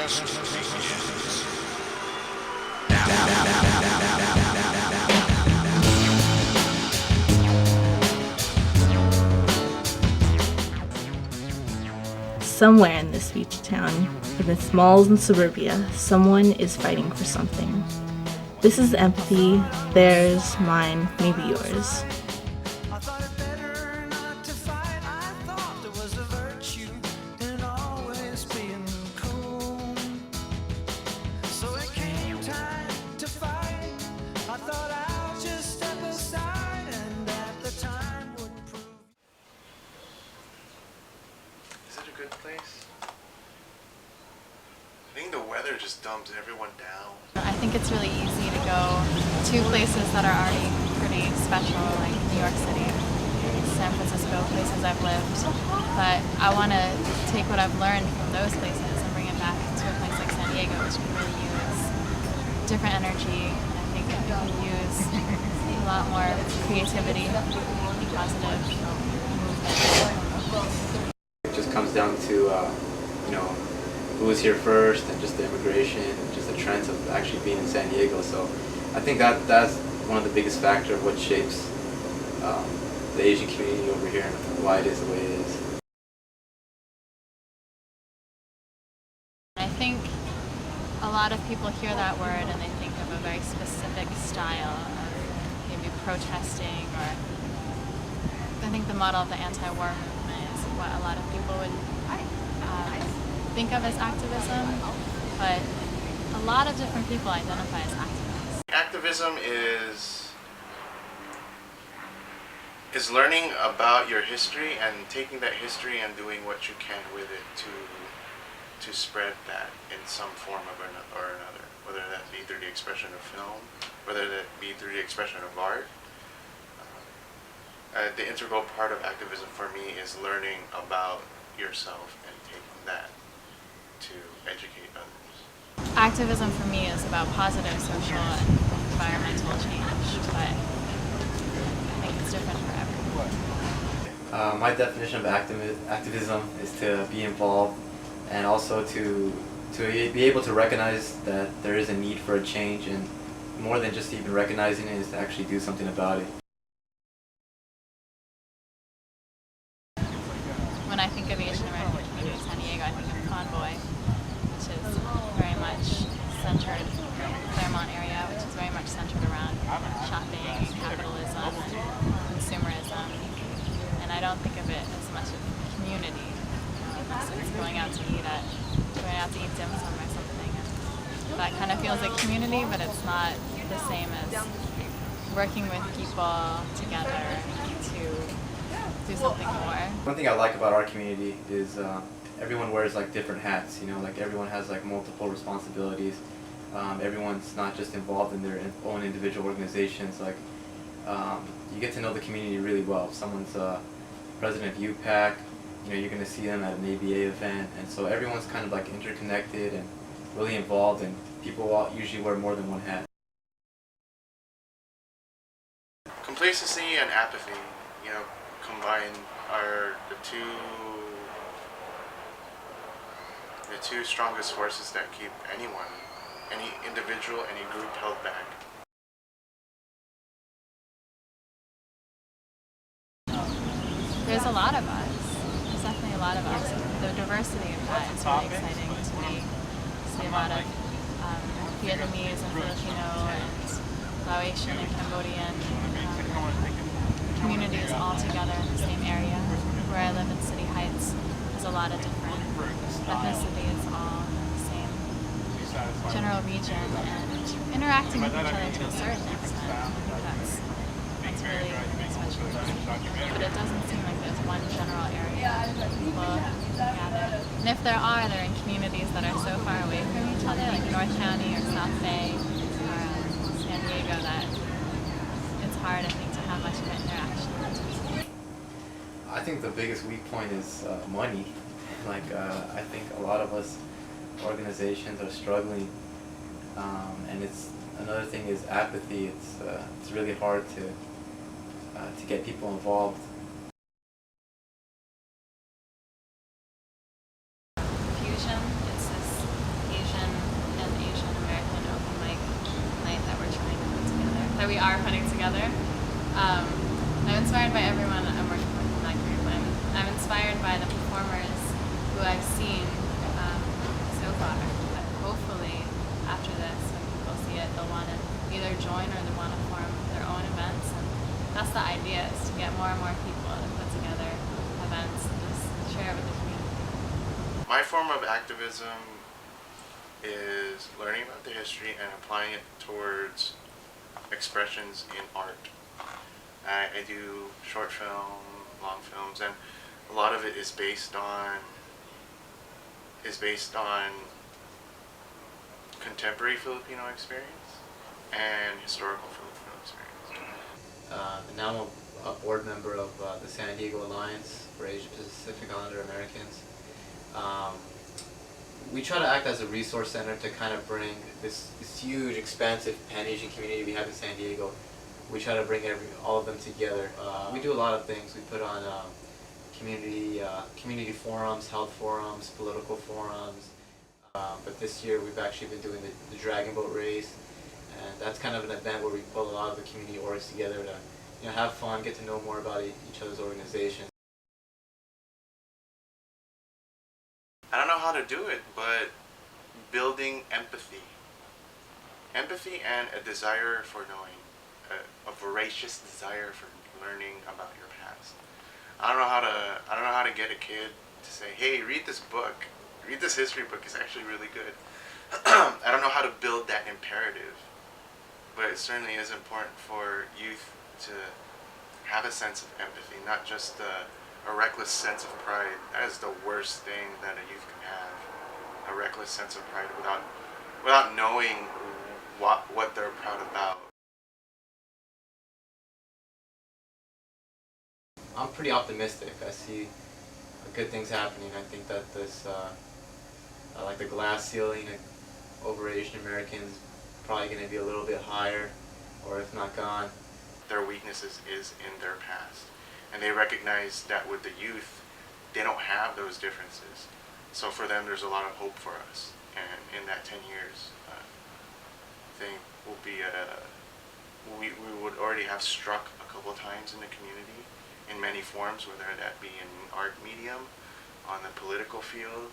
just begins. Somewhere in this beach town, in its malls and suburbia, someone is fighting for something. This is empathy, theirs, mine, maybe yours. I thought it better not to fight. I thought there was a virtue in always being cool. So it came time to fight. I thought I'll just step aside, and at the time would prove. Is it a good place? I think the weather just dumps everyone down. I think it's really easy to go to places that are already pretty special, like New York City, San Francisco, places I've lived. But I want to take what I've learned from those places and bring it back to a place like San Diego, which can really use different energy. And I think it can use a lot more creativity, positive movement. It just comes down to, who was here first and just the immigration and just the trends of actually being in San Diego. So I think that's one of the biggest factors of what shapes the Asian community over here and why it is the way it is. I think a lot of people hear that word and they think of a very specific style of maybe protesting, or I think the model of the anti-war movement is what a lot of people would think of as activism, but a lot of different people identify as activists. Activism is learning about your history and taking that history and doing what you can with it to spread that in some form or another, whether that be through the expression of film, whether that be through the expression of art. The integral part of activism for me is learning about yourself and taking that to educate others. Activism for me is about positive social and environmental change, but I think it's different for everyone. My definition of activism is to be involved and also to be able to recognize that there is a need for a change, and more than just even recognizing it is to actually do something about it. When I think of Asian American community in San Diego, I think of Convoy, which is very much centered, Claremont area, which is very much centered around shopping and capitalism and consumerism. And I don't think of it as much of community. So it's going out to eat dim sum or something. And that kind of feels like community, but it's not the same as working with people together to do something more. One thing I like about our community is everyone wears like different hats, like everyone has like multiple responsibilities. Everyone's not just involved in their own individual organizations. Like you get to know the community really well. If someone's president of UPAC, you're going to see them at an ABA event, and so everyone's kind of like interconnected and really involved, and people usually wear more than one hat. Complacency and apathy, combined are the two strongest forces that keep anyone, any individual, any group held back. There's a lot of us. There's definitely a lot of us. The diversity of that is really exciting to me. See a lot of Vietnamese and Filipino and Laotian and Cambodian communities all together in the same area. Where I live in City Heights, there's a lot of different ethnicities all in the same general region and interacting with each other to a certain extent. I think that's really special. But it doesn't seem like there's one general area where people gather. And if there are, they're in communities that are so far away from each other, like North County or South Bay or San Diego, that it's hard, I think, to have much of an interaction. I think the biggest weak point is money. I think a lot of us organizations are struggling, and it's another thing is apathy. It's really hard to get people involved. Fusion, it's this are putting together. I'm inspired by everyone I'm working with in that group. I'm inspired by the performers who I've seen so far. Hopefully, after this, when people see it, they'll want to either join or they want to form their own events. And that's the idea, is to get more and more people to put together events and just share it with the community. My form of activism is learning about the history and applying it towards expressions in art. I do short film, long films, and a lot of it is based on contemporary Filipino experience and historical Filipino experience. And now I'm a board member of the San Diego Alliance for Asia Pacific Islander Americans. We try to act as a resource center to kind of bring this huge, expansive Pan-Asian community we have in San Diego. We try to bring all of them together. We do a lot of things. We put on community forums, health forums, political forums. But this year we've actually been doing the Dragon Boat Race, and that's kind of an event where we pull a lot of the community orgs together to have fun, get to know more about each other's organizations. I don't know how to do it, but building empathy. Empathy and a desire for knowing, a voracious desire for learning about your past. I don't know how to get a kid to say, hey, read this book. Read this history book, it's actually really good. I don't know how to build that imperative, but it certainly is important for youth to have a sense of empathy, not just a reckless sense of pride. That is the worst thing that a youth can have. A reckless sense of pride without knowing what they're proud about. I'm pretty optimistic. I see good things happening. I think that this, like the glass ceiling over Asian Americans, probably going to be a little bit higher, or if not gone. Their weaknesses is in their past. And they recognize that with the youth, they don't have those differences. So for them, there's a lot of hope for us. And in that 10 years, I think we'll be we would already have struck a couple times in the community in many forms, whether that be in art medium, on the political field,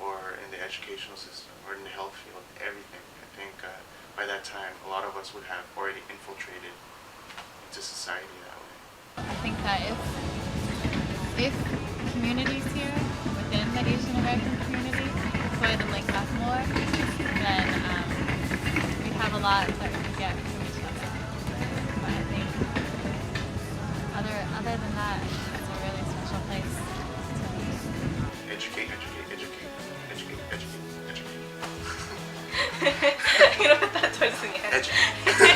or in the educational system, or in the health field, everything. I think by that time, a lot of us would have already infiltrated into society that way. I think that if communities here within the Asian American community could link up more, then we'd have a lot that we could get from each other. But I think other than that, it's a really special place to be. Educate, educate, educate, educate, educate, educate. I'm gonna put that towards the end. Educate.